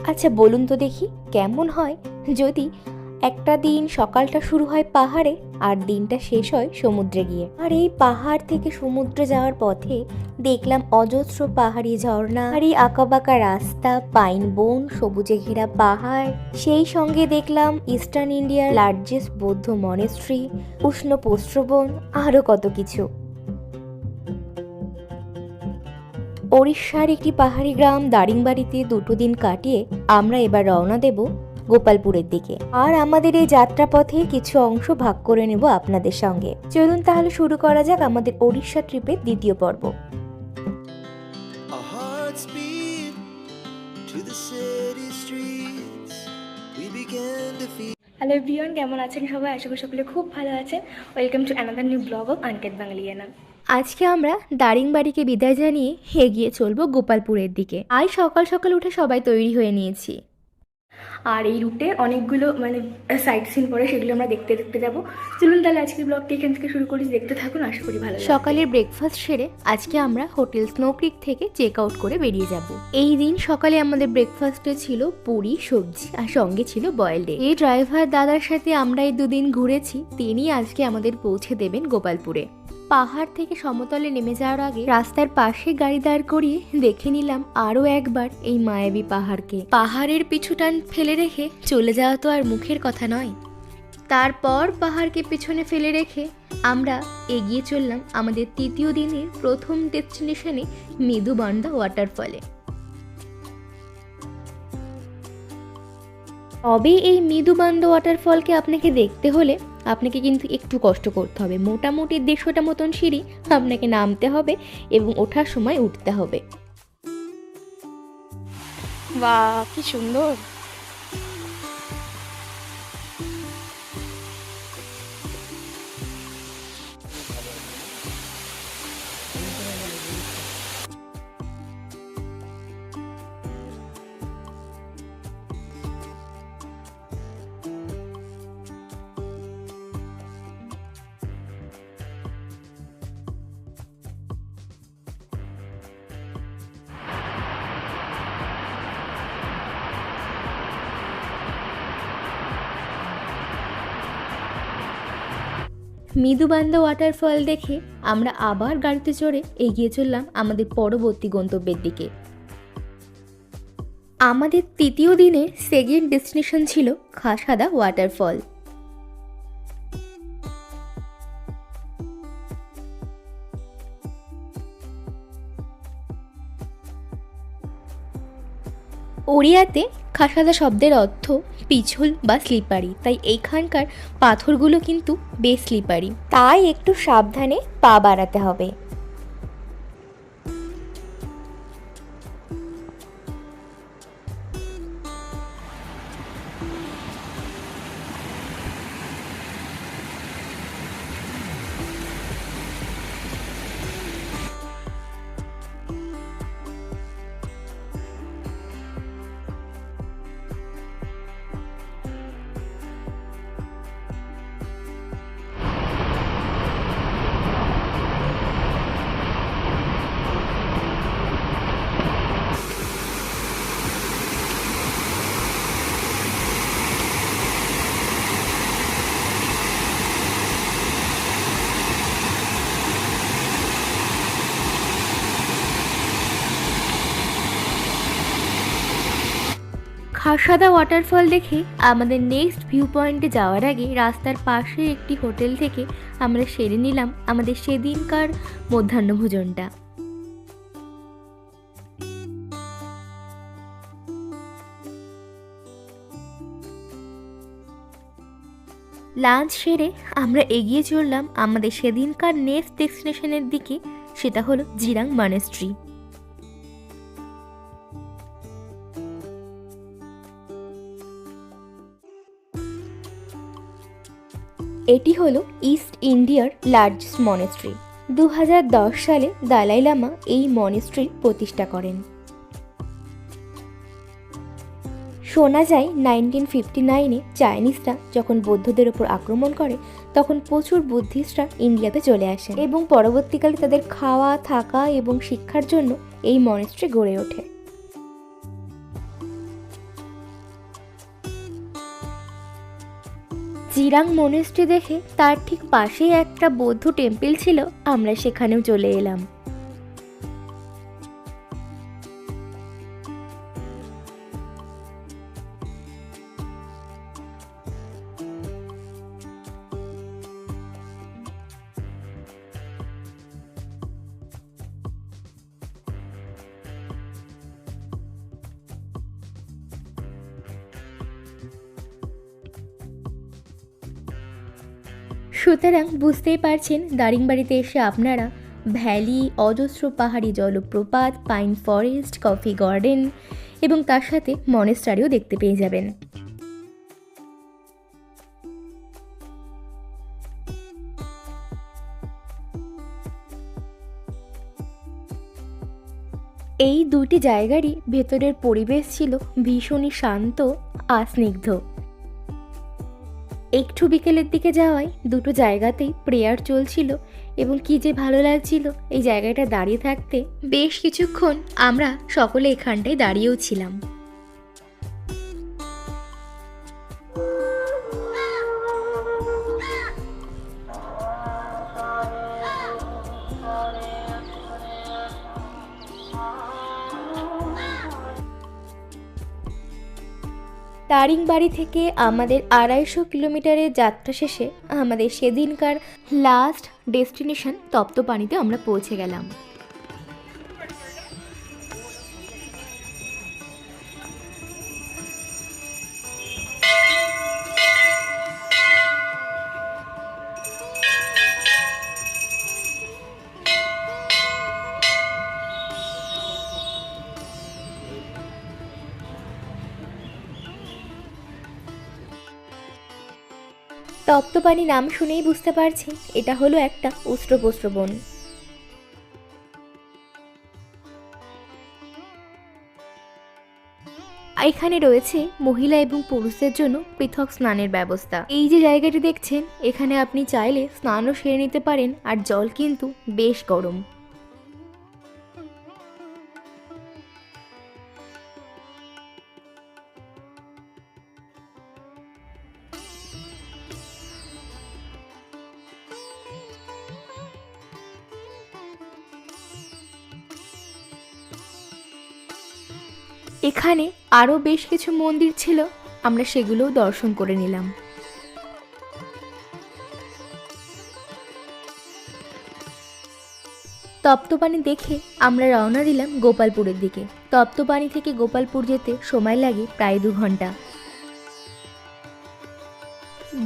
আচ্ছা বলুন তো দেখি, কেমন হয় যদি একটা দিন সকালটা শুরু হয় পাহাড়ে আর দিনটা শেষ হয় সমুদ্রে গিয়ে। আর এই পাহাড় থেকে সমুদ্রে যাওয়ার পথে দেখলাম অজস্র পাহাড়ি ঝর্ণা, আর এই আঁকাবাঁকা রাস্তা, পাইন বন, সবুজে ঘেরা পাহাড়, সেই সঙ্গে দেখলাম ইস্টার্ন ইন্ডিয়ার লার্জেস্ট বৌদ্ধ মনেস্ট্রি, উষ্ণ প্রস্রবন, আরো কত কিছু। ওড়িশার একটি পাহাড়ি গ্রাম দারিংবাড়িতে দুটো দিন কাটিয়ে আমরা এবার রওনা দেব গোপালপুরের দিকে। আর আমাদের এই যাত্রাপথে কিছু অংশ ভাগ করে নেব আপনাদের সঙ্গে। চলুন তাহলে শুরু করা যাক আমাদের ওড়িশা ট্রিপের দ্বিতীয় পর্ব। হ্যালো এভরিওয়ান, কেমন আছেন সবাই? আশা করি সকলে খুব ভালো আছেন। Welcome to another new blog of আনকেত বাঙালিয়ানা। আজকে আমরা দারিংবাড়িকে বিদায় জানিয়ে এগিয়ে চলবো গোপালপুরের দিকে। আজ সকাল সকাল উঠে সবাই তৈরি হয়ে নিয়েছি। আর এই রুটে অনেকগুলো সাইট সিন পড়ে, সেগুলো আমরা দেখতে দেখতে যাবো। চলুন তাহলে আজকের ব্লগটি এখান থেকে শুরু করি, দেখতে থাকুন, আশা করি ভালো লাগবে। সকালের ব্রেকফাস্ট সেরে আজকে আমরা হোটেল স্নো ক্রিক থেকে চেক আউট করে বেরিয়ে যাব। এই দিন সকালে আমাদের ব্রেকফাস্টে ছিল পুরি, সবজি আর সঙ্গে ছিল বয়েলড এগ। এই ড্রাইভার দাদার সাথে আমরা এই দুদিন ঘুরেছি, তিনি আজকে আমাদের পৌঁছে দেবেন গোপালপুরে। পাহাড় থেকে সমতলে নেমে যাওয়ার আগে রাস্তার পাশে গাড়ি দাঁড় করিয়ে দেখে নিলাম আরো একবার এই মায়াবী পাহাড়কে। পাহাড়ের পিছুটান ফেলে রেখে চলে যাওয়া তো আর মুখের কথা নয়। তারপর পাহাড়কে পিছনে ফেলে রেখে আমরা এগিয়ে চললাম আমাদের তৃতীয় দিনের প্রথম ডেস্টিনেশনে মেদুবান্ডা ওয়াটারফলে। তবে এই মেদুবান্ডা ওয়াটারফলকে আপনাকে দেখতে হলে আপনাকে কিন্তু একটু কষ্ট করতে হবে। মোটামুটি 150টা মতন সিঁড়ি আপনাকে নামতে হবে এবং ওঠার সময় উঠতে হবে। বাহ, কি সুন্দর! মেদুবান্ডা ওয়াটারফল দেখে আমরা আবার গাড়িতে চড়ে এগিয়ে চললাম আমাদের পরবর্তী গন্তব্যের দিকে। আমাদের তৃতীয় দিনের সেকেন্ড ডেস্টিনেশন ছিল খাসাদা ওয়াটারফল। ওড়িয়াতে খাসাদা শব্দের অর্থ পিছল বা স্লিপারি, তাই এইখানকার পাথরগুলো কিন্তু বেশ স্লিপারি, তাই একটু সাবধানে পা বাড়াতে হবে। খাসাদা ওয়াটারফল দেখে আমাদের নেক্সট ভিউ পয়েন্টে যাওয়ার আগে রাস্তার পাশে একটি হোটেল থেকে আমরা সেরে নিলাম আমাদের সেদিনকার মধ্যাহ্নভোজনটা। লাঞ্চ সেরে আমরা এগিয়ে চললাম আমাদের সেদিনকার নেক্সট ডেস্টিনেশনের দিকে, সেটা হলো জিরাং মনেস্ট্রি। এটি হলো ইস্ট ইন্ডিয়ার লার্জেস্ট মনেস্ট্রি। 2010 সালে দালাই লামা এই মনেস্ট্রির প্রতিষ্ঠা করেন। শোনা যায় 1959-এ চাইনিজরা যখন বৌদ্ধদের ওপর আক্রমণ করে তখন প্রচুর বুদ্ধিস্টরা ইন্ডিয়াতে চলে আসেন এবং পরবর্তীকালে তাদের খাওয়া, থাকা এবং শিক্ষার জন্য এই মনেস্ট্রি গড়ে ওঠে। জিরাং মনেস্ট্রি দেখে তার ঠিক পাশেই একটা বৌদ্ধ টেম্পল ছিল, আমরা সেখানেও চলে এলাম। সুতরাং বুঝতেই পারছেন দারিংবাড়িতে এসে আপনারা ভ্যালি, অজস্র পাহাড়ি জলপ্রপাত, পাইন ফরেস্ট, কফি গার্ডেন এবং তার সাথে মনেস্ট্রিও দেখতে পেয়ে যাবেন। এই দুটি জায়গারই ভেতরের পরিবেশ ছিল ভীষণই শান্ত আর স্নিগ্ধ। একটু বিকেলের দিকে যাওয়ায় দুটো জায়গাতেই প্রেয়ার চলছিল এবং কি যে ভালো লাগছিল এই জায়গাটা দাঁড়িয়ে থাকতে। বেশ কিছুক্ষণ আমরা সকলে এখানটায় দাঁড়িয়েও ছিলাম। দারিংবাড়ি থেকে আমাদের 250 কিলোমিটারের যাত্রা শেষে আমাদের সেদিনকার লাস্ট ডেস্টিনেশন তপ্তপানিতে আমরা পৌঁছে গেলাম। তপ্তপানি নাম শুনেই বুঝতে পারছি এটা হলো একটা উষ্ট্রপোষ্ঠ বন। এখানে রয়েছে মহিলা এবং পুরুষদের জন্য পৃথক স্নানের ব্যবস্থা। এই যে জায়গাটি দেখছেন, এখানে আপনি চাইলে স্নানও সেরে নিতে পারেন, আর জল কিন্তু বেশ গরম। এখানে আরও বেশ কিছু মন্দির ছিল, আমরা সেগুলোও দর্শন করে নিলাম। তপ্তপানি দেখে আমরা রওনা দিলাম গোপালপুরের দিকে। তপ্তপানি থেকে গোপালপুর যেতে সময় লাগে প্রায় 2 ঘন্টা।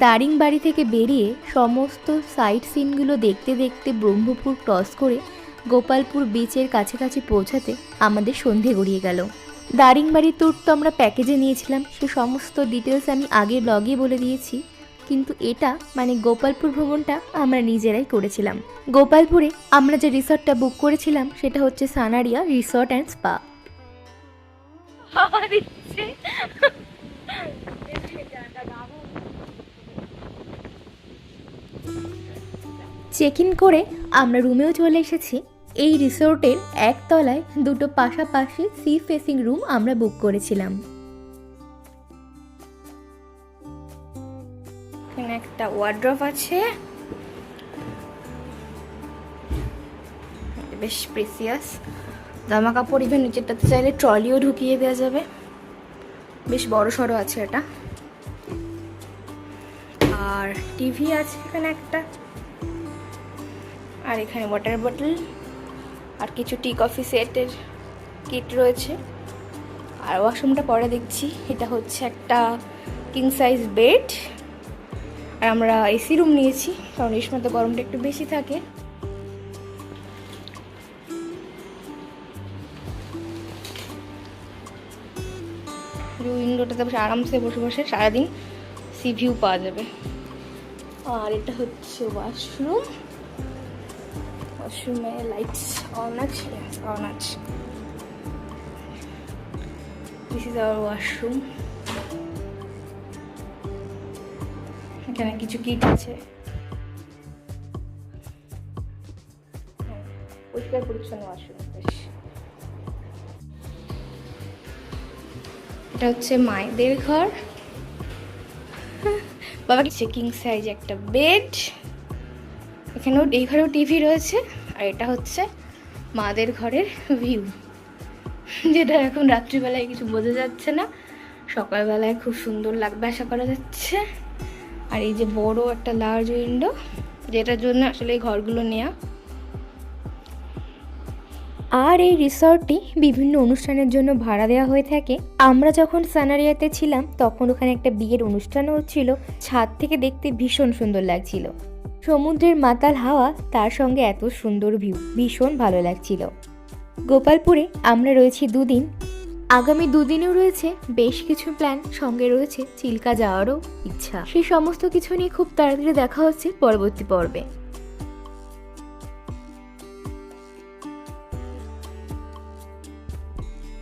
দারিংবাড়ি থেকে বেরিয়ে সমস্ত সাইট সিনগুলো দেখতে দেখতে ব্রহ্মপুর ক্রস করে গোপালপুর বিচের কাছাকাছি পৌঁছাতে আমাদের সন্ধে গড়িয়ে গেল। দারিংবাড়ির ট্যুর তো আমরা প্যাকেজে নিয়েছিলাম, সে সমস্ত ডিটেলস আমি আগের ব্লগে বলে দিয়েছি, কিন্তু এটা মানে গোপালপুর ভ্রমণটা আমরা নিজেরাই করেছিলাম। গোপালপুরে আমরা যে রিসর্টটা বুক করেছিলাম সেটা হচ্ছে Sanaria resort and spa. Check in করে আমরা রুমেও চলে এসেছি। এই রিসোর্টের একতলায় দুটো পাশাপাশি সি ফেসিং রুম আমরা বুক করেছিলাম। এখানে একটা ওয়ার্ড্রপ আছে, বেশ প্রেসিয়াস। জামা কাপড় ইভেন নিচেরটাতে চাইলে ট্রলিও ঢুকিয়ে দেওয়া যাবে, বেশ বড় সড়ো আছে এটা। আর টিভি আছে এখানে একটা, আর এখানে ওয়াটার বটল আর কিছু টি কফি সেটের কিট রয়েছে। আর ওয়াশরুমটা পরে দেখছি। এটা হচ্ছে একটা কিং সাইজ বেড, আর আমরা এসি রুম নিয়েছি কারণ এই সময় তো গরমটা একটু বেশি থাকে। উইন্ডোটাতে বসে আরামসে বসে বসে সারাদিন সি ভিউ পাওয়া যাবে। আর এটা হচ্ছে ওয়াশরুম, ওয়াশরুমে লাইটস অন আছে, অন আছে। This is our washroom. এখানে কিছু কিট আছে, পরিষ্কার পরিচ্ছন্ন ওয়াশরুম বেশ। এটা হচ্ছে মায়েদের ঘর, বাবা কিছু কিং সাইজ একটা বেড, এখানেও এই ঘরেও টিভি রয়েছে। আর এটা হচ্ছে মাদের ঘরের ভিউ, যেটা এখন রাত্রিবেলায় কিছু বোঝা যাচ্ছে না, সকালবেলায় খুব সুন্দর লাগবে আশা করা যাচ্ছে। আর এই যে বড় একটা লার্জ উইন্ডো, যেটার জন্য আসলে এই ঘরগুলো নেওয়া। আর এই রিসর্টটি বিভিন্ন অনুষ্ঠানের জন্য ভাড়া দেওয়া হয়ে থাকে। আমরা যখন সানারিয়াতে ছিলাম তখন ওখানে একটা বিয়ের অনুষ্ঠানও হচ্ছিল। ছাদ থেকে দেখতে ভীষণ সুন্দর লাগছিল, সমুদ্রের মাতাল হাওয়া তার সঙ্গে এত সুন্দর ভিউ, ভীষণ ভালো লাগছিল। গোপালপুরে আমরা রয়েছি 2 দিন, আগামী 2 দিনেও রয়েছে বেশ কিছু প্ল্যান, সঙ্গে রয়েছে চিল্কা যাওয়ারও ইচ্ছা। সেই সমস্ত কিছু নিয়ে খুব তাড়াতাড়ি দেখা হচ্ছে পরবর্তী পর্বে।